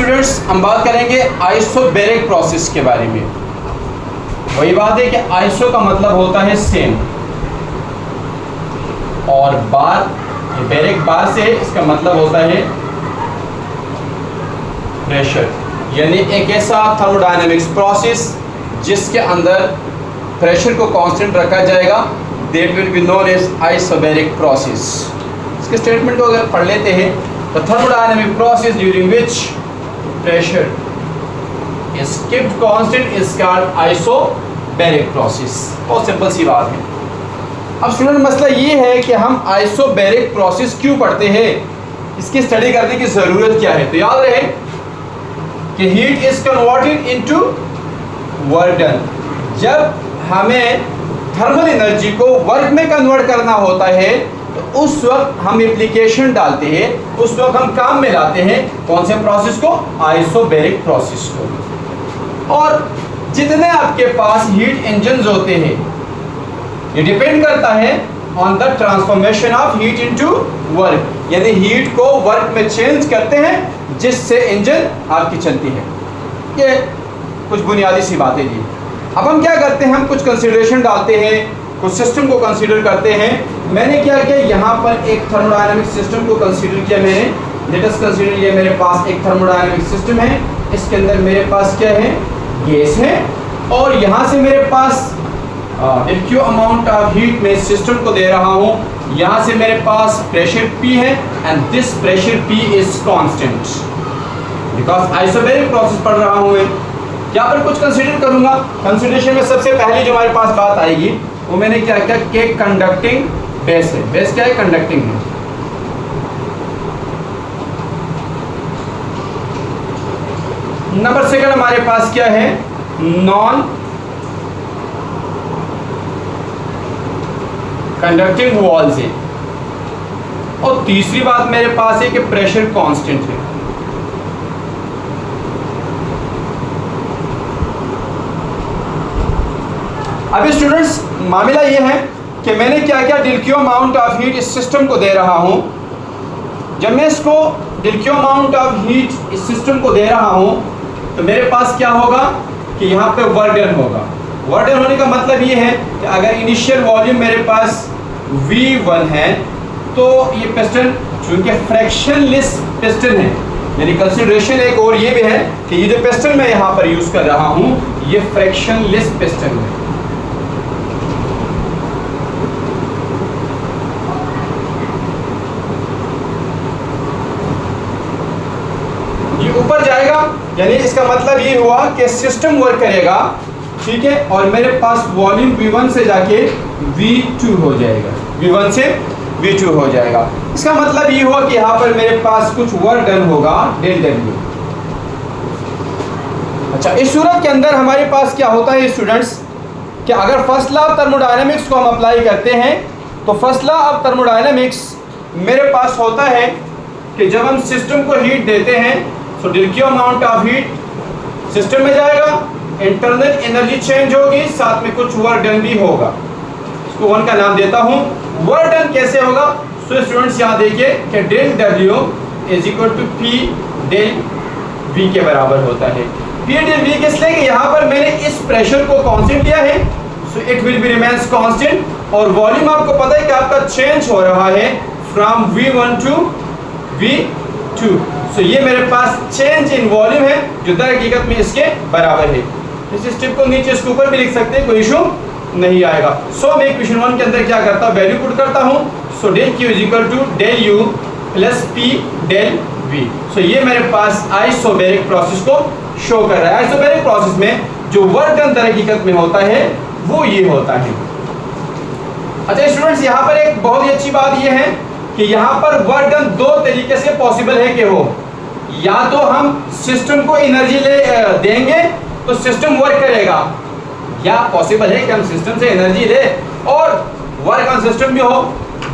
Students हम बात करेंगे आइसोबैरिक प्रोसेस के बारे में। वही बात है कि आइसो का मतलब होता है सेम, और बार, बैरिक बार से इसका मतलब होता है प्रेशर, यानी एक ऐसा थर्मोडायनेमिक्स प्रोसेस जिसके अंदर प्रेशर को कांस्टेंट रखा जाएगा, that will be known as isobaric process. इसके स्टेटमेंट को अगर पढ़ लेते हैं तो thermodynamic process during which pressure is kept constant is called isobaric process। बहुत सिंपल सी बात है। अब स्टूडेंट मसला ये है कि हम आइसोबैरिक प्रोसेस क्यों पढ़ते हैं, इसकी स्टडी करने की ज़रूरत क्या है। तो याद रहे कि heat is converted into work done. जब हमें थर्मल एनर्जी को वर्क में कन्वर्ट करना होता है तो उस वक्त हम एप्लीकेशन डालते हैं, उस वक्त हम काम में लाते हैं कौन से प्रोसेस को, आइसोबैरिक प्रोसेस को। और जितने आपके पास हीट इंजन्स होते हैं ये डिपेंड करता है on the transformation of heat into work, यानी हीट को वर्क में चेंज करते हैं जिससे इंजन आपकी चलती है। ये कुछ बुनियादी सी बातें जी। अब हम क्या करते हैं, हम कुछ कंसिडरेशन डालते हैं, कुछ सिस्टम को कंसीडर करते हैं। मैंने क्या किया, यहाँ पर एक थर्मोडायनेमिक सिस्टम को कंसीडर किया मैंने। लेट अस कंसीडर, ये मेरे पास एक थर्मोडायनेमिक सिस्टम है, इसके अंदर मेरे पास क्या है, गैस है, और यहाँ से मेरे पास क्यू अमाउंट ऑफ हीट में सिस्टम को दे रहा हूँ। यहाँ से मेरे पास प्रेशर P है and this pressure P is constant because isobaric process पढ़ रहा हूँ मैं। यहाँ पर कुछ कंसीडर करूँगा। कंसीडरेशन में सबसे पहले जो हमारे पास बात आएगी वो मैंने क्या किया कि कंडक्टिंग बेस है। बेस क्या है, कंडक्टिंग है। नंबर सेकंड हमारे पास क्या है, नॉन कंडक्टिंग वॉल्स है। और तीसरी बात मेरे पास है कि प्रेशर कांस्टेंट है। अभी स्टूडेंट्स मामला ये है कि मैंने क्या किया, del Q amount of heat इस सिस्टम को दे रहा हूं। जब मैं इसको del Q amount of heat इस सिस्टम को दे रहा हूं तो मेरे पास क्या होगा कि यहाँ पे वर्क डन होगा। वर्क डन होने का मतलब ये है कि अगर इनिशियल वॉल्यूम मेरे पास V1 है तो ये पिस्टन चूंकि फ्रैक्शनलेस पिस्टन है, यानी कंसिडरेशन एक और ये भी है कि ये जो पिस्टन मैं यहाँ पर यूज कर रहा हूँ ये फ्रैक्शनलेस पिस्टन है। ये ऊपर जाएगा, यानी इसका मतलब ये हुआ कि सिस्टम वर्क करेगा, ठीक है, और मेरे पास वॉल्यूम V1 से जाके V2 हो जाएगा, V1 से V2 हो जाएगा। इसका मतलब ये हुआ कि यहाँ पर मेरे पास कुछ वर्क डन होगा डेल W। अच्छा, इस सूरत के अंदर हमारे पास क्या होता है स्टूडेंट्स कि अगर फर्स्ट लॉ ऑफ थर्मोडायनेमिक्स को हम अप्लाई करते हैं तो फर्स्ट लॉ ऑफ थर्मोडायनेमिक्स मेरे पास होता है कि जब हम सिस्टम को हीट देते हैं तो del Q amount of heat system में जाएगा, इंटरनल एनर्जी चेंज होगी, साथ में कुछ वर्क डन भी होगा। इसको वन का नाम देता हूं। वर्क डन कैसे होगा, सो स्टूडेंट्स यहाँ देखिए कि del W is equal to P del V के बराबर होता है। P डेल V किस लिए कि यहाँ पर मैंने इस प्रेशर को कांस्टेंट लिया है, सो it will B remains constant. और वॉल्यूम आपको पता है कि आपका चेंज हो रहा है फ्रॉम V1 टू V2, सो ये मेरे पास चेंज इन वॉल्यूम है जो दर हकीकत में इसके बराबर है। इस स्टेप को नीचे इसके ऊपर भी लिख सकते हैं, कोई इशू नहीं आएगा। सो मैं इक्वेशन 1 के अंदर क्या करता हूँ, वैल्यू पुट करता हूँ। So del Q is equal to del U plus P del V। सो ये मेरे पास आइसोबैरिक प्रोसेस को शो कर रहा है। आइसोबैरिक प्रोसेस में जो वर्क डन दर हकीकत में होता है वो ये होता है। अच्छा स्टूडेंट्स, यहाँ पर एक बहुत ही अच्छी बात ये है कि यहाँ पर वर्क डन दो तरीके से पॉसिबल है कि हो, या तो हम सिस्टम को एनर्जी ले देंगे तो सिस्टम वर्क करेगा, या पॉसिबल है कि हम सिस्टम से एनर्जी ले और वर्क ऑन सिस्टम भी हो।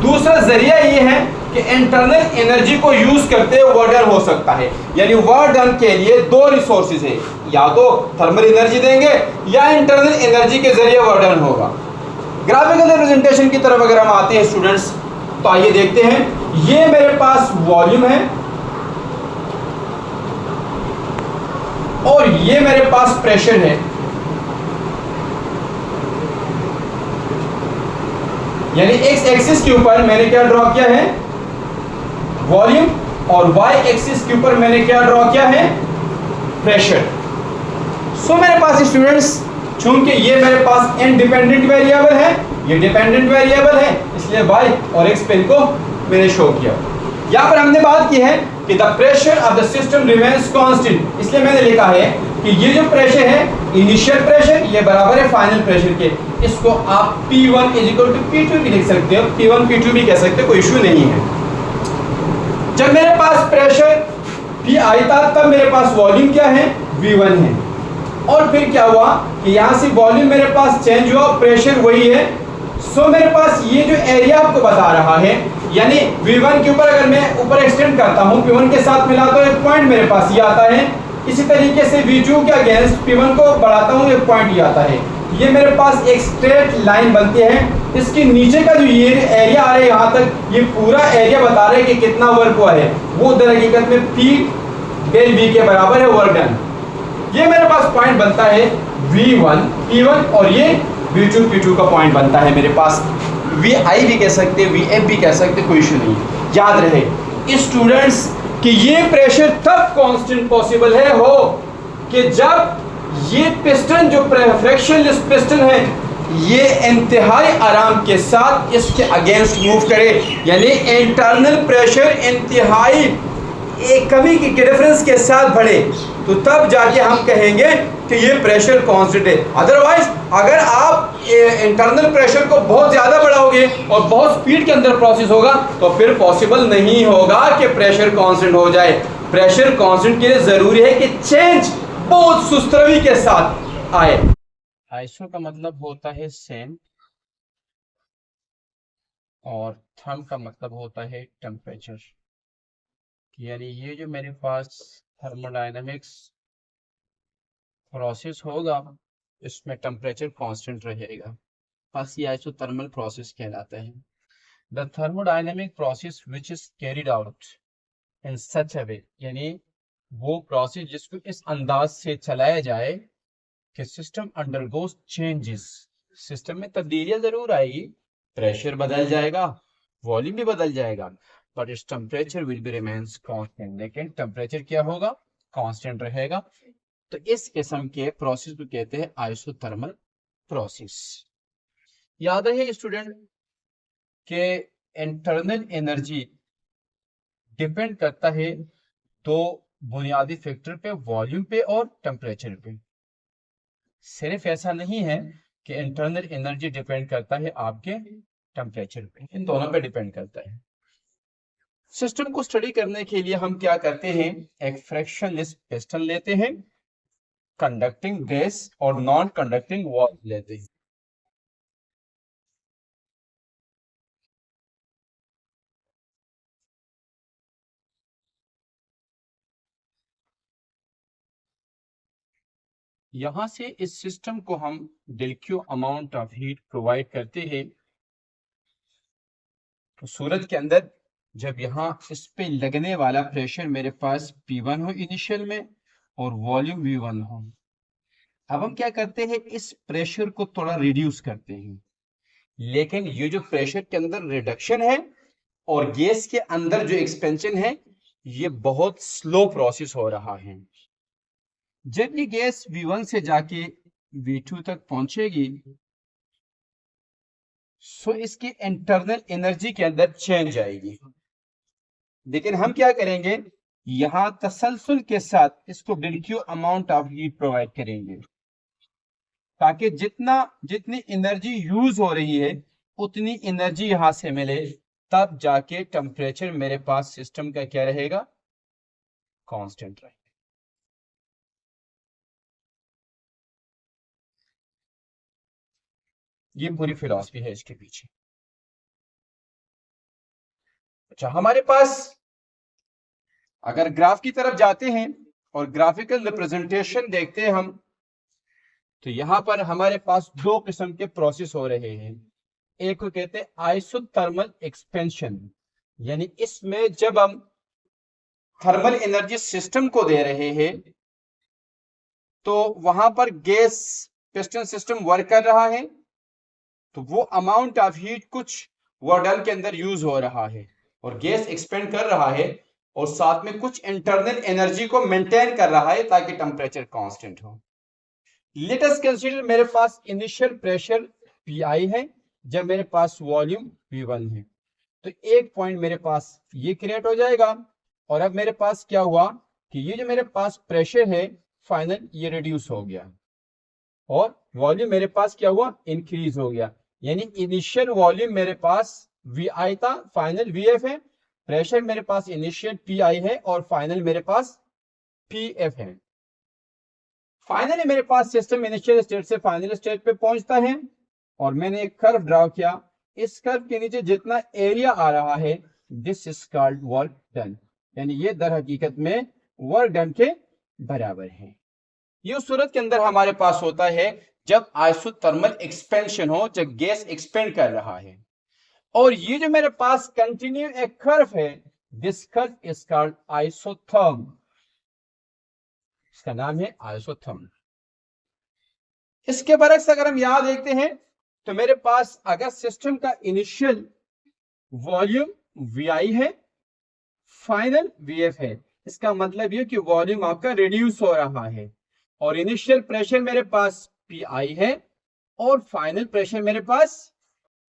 दूसरा जरिया ये है कि इंटरनल एनर्जी को यूज करते हुए वर्क डन हो सकता है, यानी वर्क डन के लिए दो रिसोर्सेज है, या तो थर्मल एनर्जी देंगे या इंटरनल एनर्जी के जरिए वर्क डन होगा। ग्राफिकल रिप्रेजेंटेशन की तरफ अगर हम आते हैं स्टूडेंट्स तो आइए देखते हैं। ये मेरे पास वॉल्यूम है, ये मेरे पास प्रेशर है, यानी एक्स एक्सिस के ऊपर मैंने क्या ड्रॉ किया है, वॉल्यूम, और वाई एक्सिस के ऊपर मैंने क्या ड्रॉ किया है, प्रेशर। सो मेरे पास स्टूडेंट्स, चूंकि ये मेरे पास इंडिपेंडेंट वेरिएबल है, ये डिपेंडेंट वेरिएबल है, इसलिए वाई और एक्स पे इनको मैंने शो किया। यहाँ पर हमने बात की है कि the pressure of the system remains constant, इसलिए मैंने लिखा है कि ये जो प्रेशर है, इनिशियल प्रेशर, ये बराबर है फाइनल प्रेशर के। इसको आप P1 = P2 भी लिख सकते हो, P1 P2 भी कह सकते हो, कोई इशू नहीं है। जब मेरे पास प्रेशर P आई था, तब मेरे पास वॉल्यूम क्या है, V1 है, और फिर क्या हुआ कि यहाँ से वॉल्यूम मेरे पास चेंज हुआ, प्रेशर वही है। सो मेरे पास ये जो एरिया आपको बता रहा है, यानी V1 के ऊपर अगर मैं ऊपर एक्सटेंड करता हूँ, P1 के साथ मिलाता हूँ, एक पॉइंट मेरे पास ये आता है। इसी तरीके से V2 के अगेंस्ट P1 को बढ़ाता हूँ, एक पॉइंट ये आता है। ये मेरे पास एक स्ट्रेट लाइन बनती है। इसके नीचे का जो ये एरिया आ रहा है यहाँ तक, ये पूरा एरिया बता रहा है कि कितना वर्क हुआ है। वो दर हकीकत में P/V के बराबर है वर्क डन। ये मेरे पास पॉइंट बनता है V1 P1, और ये V2 P2 का पॉइंट बनता है मेरे पास। VI भी कह सकते हैं, VF भी कह सकते, कोई इशू नहीं है। याद रहे स्टूडेंट्स कि ये प्रेशर तब कांस्टेंट पॉसिबल है हो कि जब ये पिस्टन जो फ्रैक्शनलेस पिस्टन है, ये इंतहाई आराम के साथ इसके अगेंस्ट मूव करे, यानी इंटरनल प्रेशर इंतहाई एक कमी की डिफरेंस के साथ बढ़े, तो तब जाके हम कहेंगे कि ये प्रेशर कांस्टेंट है। अदरवाइज अगर आप इंटरनल प्रेशर को बहुत ज़्यादा बढ़ाओगे और बहुत स्पीड के अंदर प्रोसेस होगा, तो फिर पॉसिबल नहीं होगा कि प्रेशर कांस्टेंट हो जाए। प्रेशर कांस्टेंट के लिए ज़रूरी है कि चेंज बहुत सुस्तरवी के साथ आए। आइसो का मतलब होता है सेम, और थर्म का मतलब होता है टेम्परेचर। यानी ये जो मेरे पास थर्मोडायनामिक्स प्रोसेस होगा, इसमें टेम्परेचर कांस्टेंट रहेगा, बस ये आइसोथर्मल प्रोसेस कहलाता है। The thermodynamic process which is carried out in such a way, यानी वो प्रोसेस जिसको इस अंदाज से चलाया जाए कि सिस्टम अंडरगोस चेंजेस, सिस्टम में तब्दीलियां जरूर आएगी, प्रेशर बदल जाएगा, वॉल्यूम भी बदल जाएगा, but its temperature will be remains constant. लेकिन टेम्परेचर क्या होगा, कांस्टेंट रहेगा। तो इस किस्म के प्रोसेस को कहते हैं आइसोथर्मल प्रोसेस। याद रहे स्टूडेंट के इंटरनल एनर्जी डिपेंड करता है दो बुनियादी फैक्टर पे, वॉल्यूम पे और टेम्परेचर पे। सिर्फ ऐसा नहीं है कि इंटरनल एनर्जी डिपेंड करता है आपके टेम्परेचर पे, इन दोनों पे डिपेंड करता है। सिस्टम को स्टडी करने के लिए हम क्या करते हैं, एक फ्रैक्शनलेस पिस्टन लेते हैं, कंडक्टिंग गैस और नॉन कंडक्टिंग वॉल्व लेते हैं। यहां से इस सिस्टम को हम del Q amount of heat provide करते हैं। तो सूरज के अंदर जब यहाँ इस पे लगने वाला प्रेशर मेरे पास P1 हो इनिशियल में और वॉल्यूम V1 हो, अब हम क्या करते हैं, इस प्रेशर को थोड़ा रिड्यूस करते हैं। लेकिन ये जो प्रेशर के अंदर रिडक्शन है और गैस के अंदर जो एक्सपेंशन है, ये बहुत स्लो प्रोसेस हो रहा है। जब ये गैस V1 से जाके V2 तक पहुंचेगी, सो इसकी इंटरनल एनर्जी के अंदर चेंज आएगी। लेकिन हम क्या करेंगे, यहां तसलसल के साथ इसको del Q amount of heat provide करेंगे, ताकि जितनी एनर्जी यूज हो रही है उतनी एनर्जी यहां से मिले, तब जाके टेम्परेचर मेरे पास सिस्टम का क्या रहेगा, कांस्टेंट रहेगा। ये पूरी फिलॉसफी है इसके पीछे। अच्छा, हमारे पास अगर ग्राफ की तरफ जाते हैं और ग्राफिकल रिप्रेजेंटेशन देखते हैं हम, तो यहां पर हमारे पास दो किस्म के प्रोसेस हो रहे हैं। एक को कहते हैं आइसोथर्मल एक्सपेंशन, यानी इसमें जब हम थर्मल एनर्जी सिस्टम को दे रहे हैं तो वहां पर गैस पिस्टन सिस्टम वर्क कर रहा है, तो वो अमाउंट ऑफ हीट कुछ वार्डन के अंदर यूज हो रहा है और गैस एक्सपेंड कर रहा है और साथ में कुछ इंटरनल एनर्जी को मेंटेन कर रहा है ताकि टेम्परेचर कांस्टेंट हो। लेट अस कंसीडर मेरे पास इनिशियल प्रेशर पी है जब मेरे पास वॉल्यूम V1 है, तो एक पॉइंट मेरे पास ये क्रिएट हो जाएगा और अब मेरे पास क्या हुआ कि ये जो मेरे पास प्रेशर है फाइनल ये रिड्यूस हो गया और वॉल्यूम मेरे पास क्या हुआ, इंक्रीज हो गया। यानी इनिशियल वॉल्यूम मेरे पास Vi था, फाइनल Vf है, प्रेशर मेरे पास इनिशियल Pi है और फाइनल मेरे पास Pf है। फाइनली मेरे पास सिस्टम इनिशियल स्टेट से फाइनल स्टेट पे पहुंचता है और मैंने एक कर्व ड्रा किया, इस कर्व के नीचे जितना एरिया आ रहा है this is called work done, यानी ये दर हकीकत में वर्क डन के बराबर है। ये उस सूरत के अंदर हमारे पास होता है जब आइसोथर्मल एक्सपेंशन हो, जब गैस एक्सपेंड कर रहा है। और ये जो मेरे पास कंटिन्यू एक कर्व है, this curve is called isotherm, इसका नाम है आइसोथर्म। इसके बरक्स अगर हम यहां देखते हैं तो मेरे पास अगर सिस्टम का इनिशियल वॉल्यूम Vi है, फाइनल Vf है, इसका मतलब ये कि वॉल्यूम आपका रिड्यूस हो रहा है और इनिशियल प्रेशर मेरे पास Pi है और फाइनल प्रेशर मेरे पास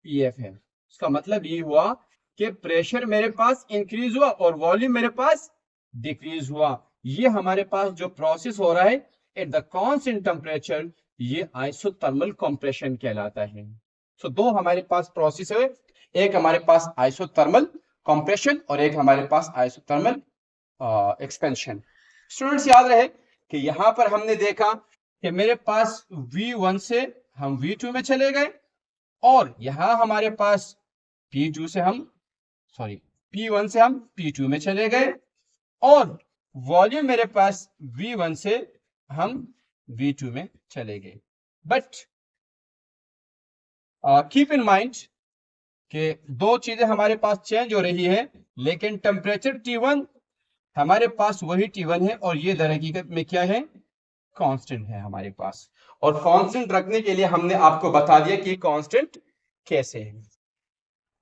Pf है। इसका मतलब ये हुआ कि प्रेशर मेरे पास इंक्रीज हुआ और वॉल्यूम मेरे पास डिक्रीज हुआ। ये हमारे पास जो प्रोसेस हो रहा है एट द कांस्टेंट टेम्परेचर, ये आइसोथर्मल कंप्रेशन कहलाता है। सो दो हमारे पास प्रोसेस है, एक हमारे पास आइसोथर्मल कंप्रेशन और एक हमारे पास आइसोथर्मल एक्सपेंशन। स्टूडेंट्स याद रहे कि यहां पर हमने देखा कि मेरे पास V1 से हम V2 में चले गए और यहां हमारे पास P1 से हम P2 में चले गए और वॉल्यूम मेरे पास V1 से हम V2 में चले गए। बट कीप इन माइंड कि दो चीजें हमारे पास चेंज हो रही है, लेकिन टेम्परेचर T1 हमारे पास वही T1 है और ये दर हकीकत में क्या है, कांस्टेंट है हमारे पास। और कांस्टेंट रखने के लिए हमने आपको बता दिया कि कांस्टेंट कैसे है।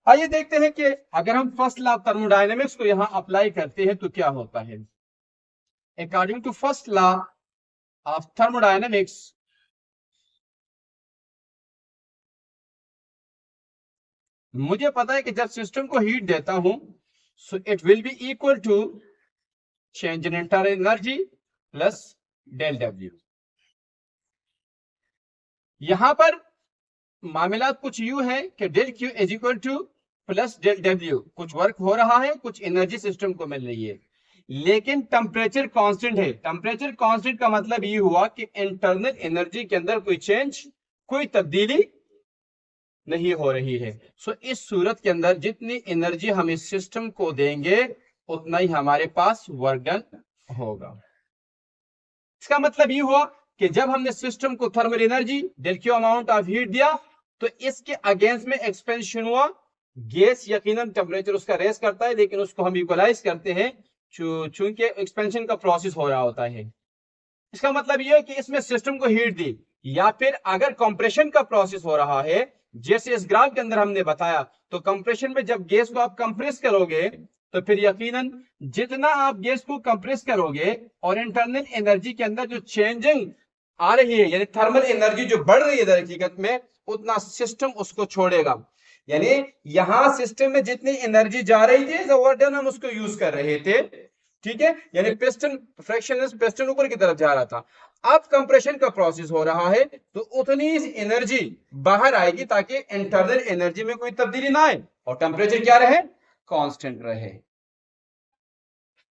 आइए देखते हैं कि अगर हम फर्स्ट लॉ ऑफ थर्मोडायनेमिक्स को यहां अप्लाई करते हैं तो क्या होता है। According to first law of thermodynamics, मुझे पता है कि जब सिस्टम को हीट देता हूं so it will be equal to change in internal energy plus del W. यहां पर मामला कुछ यूं है कि del Q is equal to plus del W, कुछ वर्क हो रहा है, कुछ एनर्जी सिस्टम को मिल रही है, लेकिन टेम्परेचर कांस्टेंट है। टेम्परेचर कांस्टेंट का मतलब ये हुआ कि इंटरनल एनर्जी के अंदर कोई चेंज, कोई तब्दीली नहीं हो रही है। सो इस सूरत के अंदर जितनी एनर्जी हम इस सिस्टम को देंगे उतना ही हमारे पास वर्क डन होगा। इसका मतलब ये हुआ कि जब हमने सिस्टम को thermal energy del Q amount of heat दिया तो इसके अगेंस्ट में एक्सपेंशन हुआ, गैस यकीनन टेम्परेचर उसका रेस करता है लेकिन उसको हम इक्वलाइज करते हैं चूंकि एक्सपेंशन का प्रोसेस हो रहा होता है। इसका मतलब यह है कि इसमें सिस्टम को हीट दी, या फिर अगर कंप्रेशन का प्रोसेस हो रहा है जैसे इस ग्राफ के अंदर हमने बताया, तो कंप्रेशन में जब गैस को आप कंप्रेस करोगे तो फिर यकीनन जितना आप गैस को कंप्रेस करोगे और इंटरनल एनर्जी के अंदर जो चेंजिंग आ रही है यानी थर्मल एनर्जी जो बढ़ रही है हकीकत में, उतना सिस्टम उसको छोड़ेगा। यानी यहां सिस्टम में जितनी एनर्जी जा रही थी ओवरडन हम उसको यूज कर रहे थे, ठीक है, यानी पिस्टन फ्रैक्शनलेस पिस्टन ऊपर की तरफ जा रहा था। अब कंप्रेशन का प्रोसेस हो रहा है तो उतनी एनर्जी बाहर आएगी ताकि इंटरनल एनर्जी में कोई तब्दीली ना आए और टेम्परेचर क्या रहे, कांस्टेंट रहे।